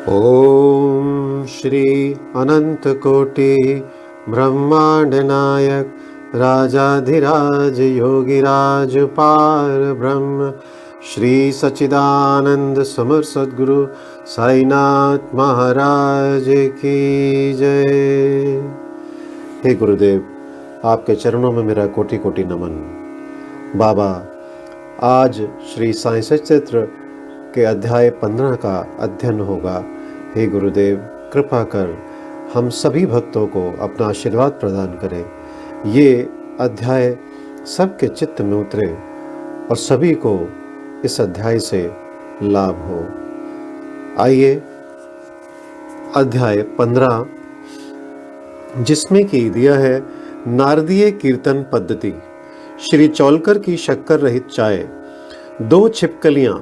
ओम श्री अनंत कोटि ब्रह्मांड नायक राजाधिराज योगिराज पार ब्रह्म श्री सच्चिदानंद समर सद्गुरु साईनाथ महाराज की जय। हे गुरुदेव, आपके चरणों में मेरा कोटि कोटि नमन। बाबा, आज श्री साई सच्चित्र के अध्याय 15 का अध्ययन होगा। हे गुरुदेव, कृपा कर हम सभी भक्तों को अपना आशीर्वाद प्रदान करें। ये अध्याय सबके चित्त में उतरे और सभी को इस अध्याय से लाभ हो। आइए अध्याय 15, जिसमें की दिया है नारदीय कीर्तन पद्धति, श्री चौलकर की शक्कर रहित चाय, 2 छिपकलियां।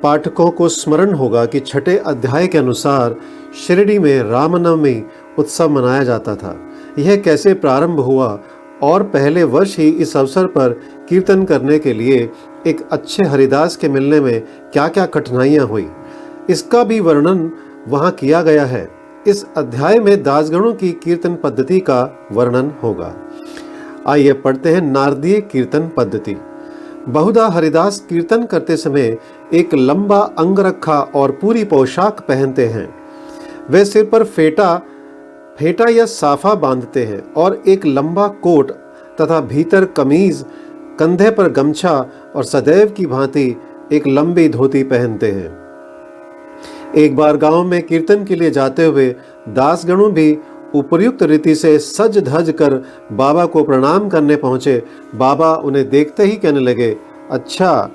पाठकों को स्मरण होगा कि छठे अध्याय के अनुसार शिरडी में रामनवमी उत्सव मनाया जाता था। यह कैसे प्रारंभ हुआ और पहले वर्ष ही इस अवसर पर कीर्तन करने के लिए एक अच्छे हरिदास के मिलने में क्या क्या कठिनाइयां हुई, इसका भी वर्णन वहां किया गया है। इस अध्याय में दासगणों की कीर्तन पद्धति का वर्णन होगा। आइए पढ़ते हैं नारदीय कीर्तन पद्धति। बहुधा हरिदास कीर्तन करते समय एक लंबा अंगरखा और पूरी पोशाक पहनते हैं। वे सिर पर फेटा या साफा बांधते हैं और एक लंबा कोट तथा भीतर कमीज, कंधे पर गमछा और सदैव की भांति एक लंबी धोती पहनते हैं। एक बार गांव में कीर्तन के लिए जाते हुए दासगणों भी उपर्युक्त रीति से सज धज कर बाबा को प्रणाम करने पहुंचे। बाबा उन्हें देखते ही कहने लगे, अच्छा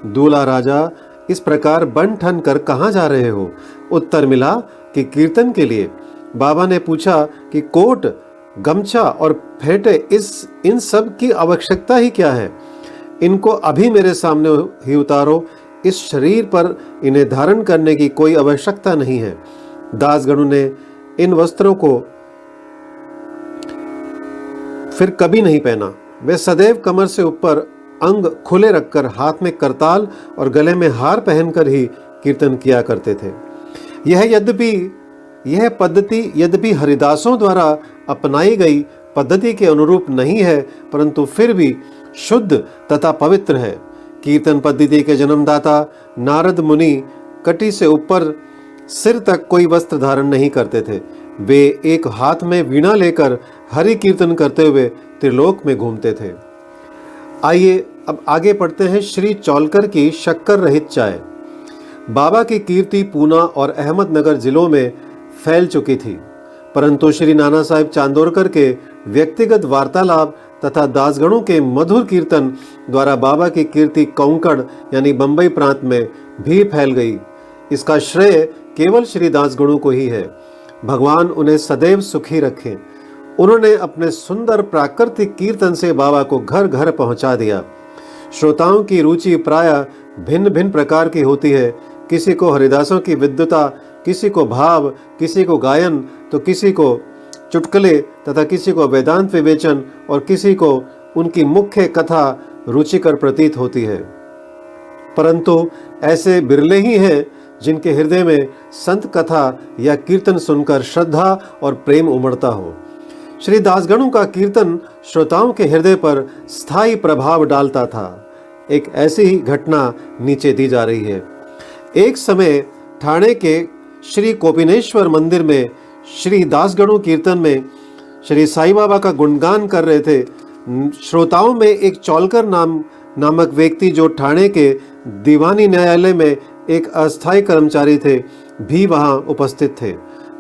दूल्हा राजा, इस प्रकार बन ठन कर कहाँ जा रहे हो? उत्तर मिला कि कीर्तन के लिए। बाबा ने पूछा कि कोट, गमछा और फेटे, इन सब की आवश्यकता ही क्या है? इनको अभी मेरे सामने ही उतारो। इस शरीर पर इन्हें धारण करने की कोई आवश्यकता नहीं है। दासगणों ने इन वस्त्रों को फिर कभी नहीं पहना। वे सदैव कमर से ऊपर अंग खुले रखकर हाथ में करताल और गले में हार पहनकर ही कीर्तन किया करते थे। यह पद्धति यद्यपि हरिदासों द्वारा अपनाई गई पद्धति के अनुरूप नहीं है, परंतु फिर भी शुद्ध तथा पवित्र है। कीर्तन पद्धति के जन्मदाता नारद मुनि कटी से ऊपर सिर तक कोई वस्त्र धारण नहीं करते थे। वे एक हाथ में वीणा लेकर हरि कीर्तन करते हुए त्रिलोक में घूमते थे। आइए अब आगे पढ़ते हैं श्री चौलकर की शक्कर रहित चाय। बाबा की कीर्ति पूना और अहमदनगर जिलों में फैल चुकी थी, परंतु श्री नाना साहेब चांदोरकर के व्यक्तिगत वार्तालाप तथा दासगणों के मधुर कीर्तन द्वारा बाबा की कीर्ति कोंकण यानी बंबई प्रांत में भी फैल गई। इसका श्रेय केवल श्री दासगणों को ही है। भगवान उन्हें सदैव सुखी रखें। उन्होंने अपने सुंदर प्राकृतिक कीर्तन से बाबा को घर घर पहुंचा दिया। श्रोताओं की रुचि प्रायः भिन्न भिन्न प्रकार की होती है। किसी को हरिदासों की विद्वता, किसी को भाव, किसी को गायन, तो किसी को चुटकुले तथा किसी को वेदांत विवेचन और किसी को उनकी मुख्य कथा रुचिकर प्रतीत होती है। परंतु ऐसे बिरले ही हैं जिनके हृदय में संत कथा या कीर्तन सुनकर श्रद्धा और प्रेम उमड़ता हो। श्री दासगणों का कीर्तन श्रोताओं के हृदय पर स्थायी प्रभाव डालता था। एक ऐसी ही घटना नीचे दी जा रही है। एक समय ठाणे के श्री कोपिनेश्वर मंदिर में श्री दासगणों कीर्तन में श्री साईं बाबा का गुणगान कर रहे थे। श्रोताओं में एक चौलकर नामक व्यक्ति, जो ठाणे के दीवानी न्यायालय में एक अस्थायी कर्मचारी थे, भी वहां उपस्थित थे।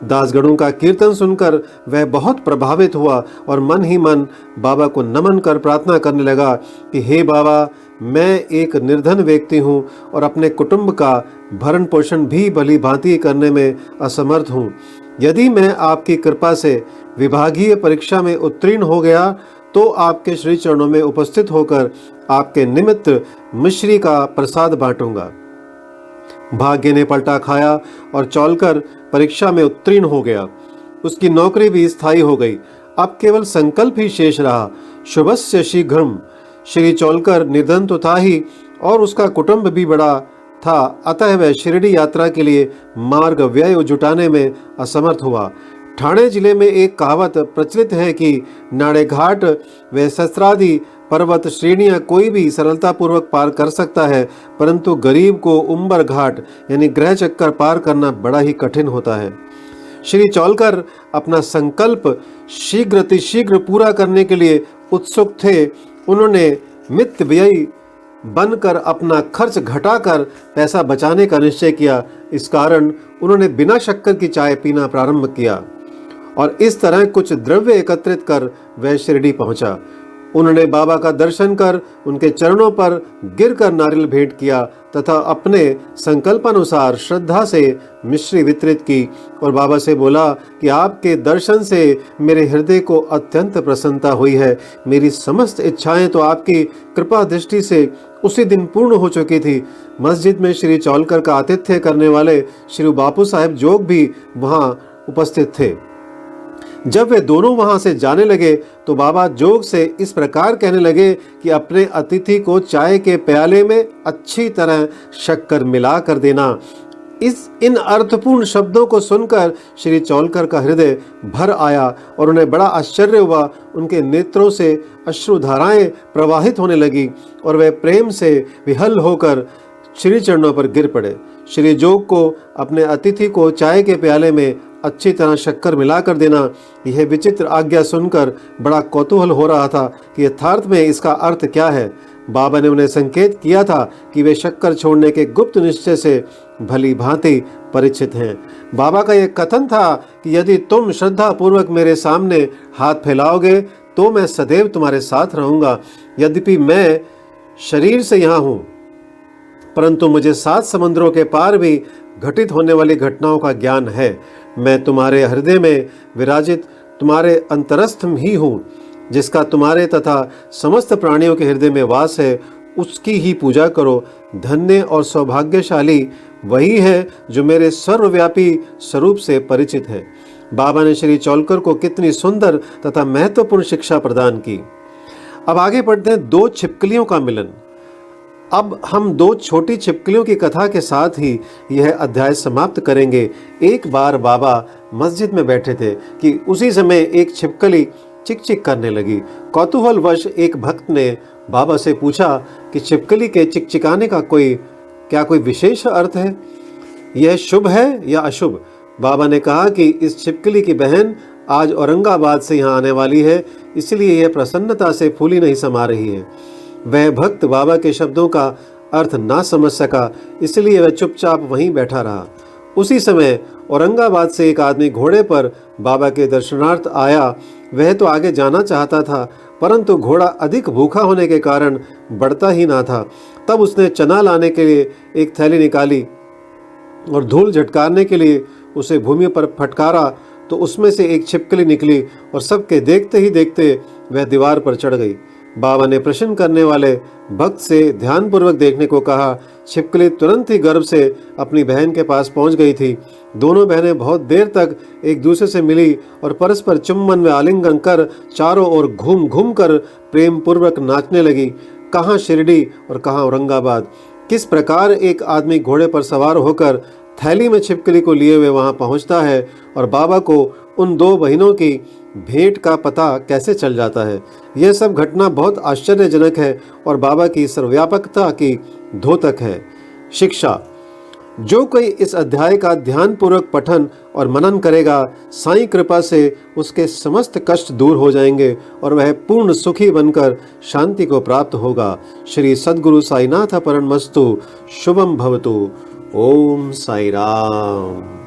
दासगणों का कीर्तन सुनकर वह बहुत प्रभावित हुआ और मन ही मन बाबा को नमन कर प्रार्थना करने लगा कि हे बाबा, मैं एक निर्धन व्यक्ति हूँ और अपने कुटुंब का भरण पोषण भी भली भांति करने में असमर्थ हूँ। यदि मैं आपकी कृपा से विभागीय परीक्षा में उत्तीर्ण हो गया तो आपके श्री चरणों में उपस्थित होकर आपके निमित्त मिश्री का प्रसाद बांटूंगा। भाग्य ने पलटा खाया और चौलकर परीक्षा में उत्तीर्ण हो गया। उसकी नौकरी भी स्थायी हो गई। अब केवल संकल्प ही शेष रहा। शुभस्य शीघ्रम। श्री चौलकर निर्धन तो था ही और उसका कुटुंब भी बड़ा था, अतः वह शिरडी यात्रा के लिए मार्ग व्यय जुटाने में असमर्थ हुआ। ठाणे जिले में एक कहावत प्रचलित है कि नाड़े घाट व सहस्त्रादि पर्वत श्रेणियां कोई भी सरलतापूर्वक पार कर सकता है, परंतु गरीब को उम्बर घाट यानी ग्रह चक्कर पार करना बड़ा ही कठिन होता है। श्री चौलकर अपना संकल्प शीघ्र पूरा करने के लिए उत्सुक थे। उन्होंने मित व्ययी बनकर अपना खर्च घटाकर पैसा बचाने का निश्चय किया। इस कारण उन्होंने बिना शक्कर की चाय पीना प्रारंभ किया और इस तरह कुछ द्रव्य एकत्रित कर वह शिरडी पहुंचा। उन्होंने बाबा का दर्शन कर उनके चरणों पर गिरकर नारियल भेंट किया तथा अपने संकल्पानुसार श्रद्धा से मिश्री वितरित की और बाबा से बोला कि आपके दर्शन से मेरे हृदय को अत्यंत प्रसन्नता हुई है। मेरी समस्त इच्छाएं तो आपकी कृपा दृष्टि से उसी दिन पूर्ण हो चुकी थी। मस्जिद में श्री चौलकर का आतिथ्य करने वाले श्री बापू साहेब जोग भी वहां उपस्थित थे। जब वे दोनों वहां से जाने लगे तो बाबा जोग से इस प्रकार कहने लगे कि अपने अतिथि को चाय के प्याले में अच्छी तरह शक्कर मिला कर देना। इन अर्थपूर्ण शब्दों को सुनकर श्री चौलकर का हृदय भर आया और उन्हें बड़ा आश्चर्य हुआ। उनके नेत्रों से अश्रुधाराएं प्रवाहित होने लगी और वे प्रेम से विहल होकर श्री चरणों पर गिर पड़े। श्री जोग को अपने अतिथि को चाय के प्याले में अच्छी तरह शक्कर मिलाकर देना, यह विचित्र आज्ञा सुनकर बड़ा कौतूहल हो रहा था कि यथार्थ में इसका अर्थ क्या है। बाबा ने उन्हें संकेत किया था कि वे शक्कर छोड़ने के गुप्त निश्चय से भली भांति परिचित हैं। बाबा का यह कथन था कि यदि तुम श्रद्धा पूर्वक मेरे सामने हाथ फैलाओगे तो मैं सदैव तुम्हारे साथ रहूंगा। यद्यपि मैं शरीर से यहाँ हूँ, परंतु मुझे 7 समुद्रों के पार भी घटित होने वाली घटनाओं का ज्ञान है। मैं तुम्हारे हृदय में विराजित तुम्हारे अंतरस्थ ही हूँ, जिसका तुम्हारे तथा समस्त प्राणियों के हृदय में वास है, उसकी ही पूजा करो। धन्य और सौभाग्यशाली वही है जो मेरे सर्वव्यापी स्वरूप से परिचित है। बाबा ने श्री चौलकर को कितनी सुंदर तथा महत्वपूर्ण शिक्षा प्रदान की। अब आगे बढ़ते हैं 2 छिपकलियों का मिलन। अब हम 2 छोटी छिपकलियों की कथा के साथ ही यह अध्याय समाप्त करेंगे। एक बार बाबा मस्जिद में बैठे थे कि उसी समय एक छिपकली चिक चिक करने लगी। कौतूहलवश एक भक्त ने बाबा से पूछा कि छिपकली के चिकचिकाने का क्या कोई विशेष अर्थ है? यह शुभ है या अशुभ? बाबा ने कहा कि इस छिपकली की बहन आज औरंगाबाद से यहाँ आने वाली है, इसलिए यह प्रसन्नता से फूली नहीं समा रही है। वह भक्त बाबा के शब्दों का अर्थ ना समझ सका, इसलिए वह चुपचाप वहीं बैठा रहा। उसी समय औरंगाबाद से एक आदमी घोड़े पर बाबा के दर्शनार्थ आया। वह तो आगे जाना चाहता था, परंतु घोड़ा अधिक भूखा होने के कारण बढ़ता ही ना था। तब उसने चना लाने के लिए एक थैली निकाली और धूल झटकारने के लिए उसे भूमि पर फटकारा तो उसमें से एक छिपकली निकली और सबके देखते ही देखते वह दीवार पर चढ़ गई। बाबा ने प्रश्न करने वाले भक्त से ध्यानपूर्वक देखने को कहा। छिपकली तुरंत ही गर्भ से अपनी बहन के पास पहुंच गई थी। दोनों बहनें बहुत देर तक एक दूसरे से मिली और परस्पर चुम्बन में आलिंगन कर चारों ओर घूम घूम कर प्रेम पूर्वक नाचने लगी। कहाँ शिरडी और कहाँ औरंगाबाद। किस प्रकार एक आदमी घोड़े पर सवार होकर थैली में छिपकली को लिए हुए वहां पहुंचता है और बाबा को उन 2 बहनों की भेंट का पता कैसे चल जाता है। यह सब घटना बहुत आश्चर्यजनक है और बाबा की सर्वव्यापकता की द्योतक है। शिक्षा: जो कोई इस अध्याय का ध्यानपूर्वक पठन और मनन करेगा, साईं कृपा से उसके समस्त कष्ट दूर हो जाएंगे और वह पूर्ण सुखी बनकर शांति को प्राप्त होगा। श्री सद्गुरु साईनाथ परमस्तु। शुभम भवतु। ओम साई राम।